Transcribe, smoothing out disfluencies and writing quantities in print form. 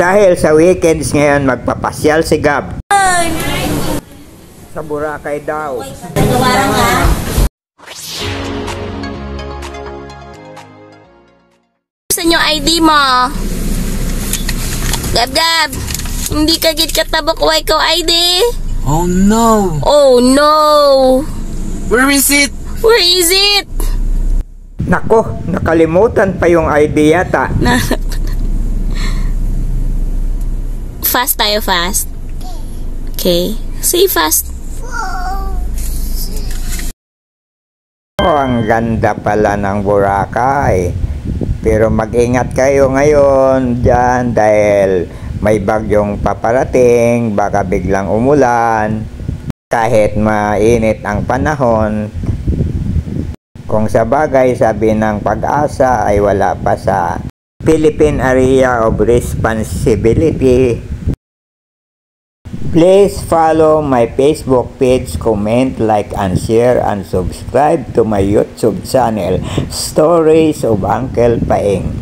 Dahil sa weekends ngayon, magpapasyal si Gab. Sa Boracay daw. Nagawaran ka? Saan yung ID mo? Gab, hindi ka git katabakway ko ID? Oh no! Oh no! Where is it? Where is it? Nako, nakalimutan pa yung ID yata. Fast tayo, fast. Okay. Say fast. Oh, ang ganda pala ng Boracay. Pero mag-ingat kayo ngayon dyan dahil may bagyong paparating, baka biglang umulan. Kahit mainit ang panahon, kung sa bagay sabi ng Pag-asa ay wala pa sa Philippine Area of Responsibility. Please follow my Facebook page, comment, like, and share, and subscribe to my YouTube channel, Stories of Uncle Paeng.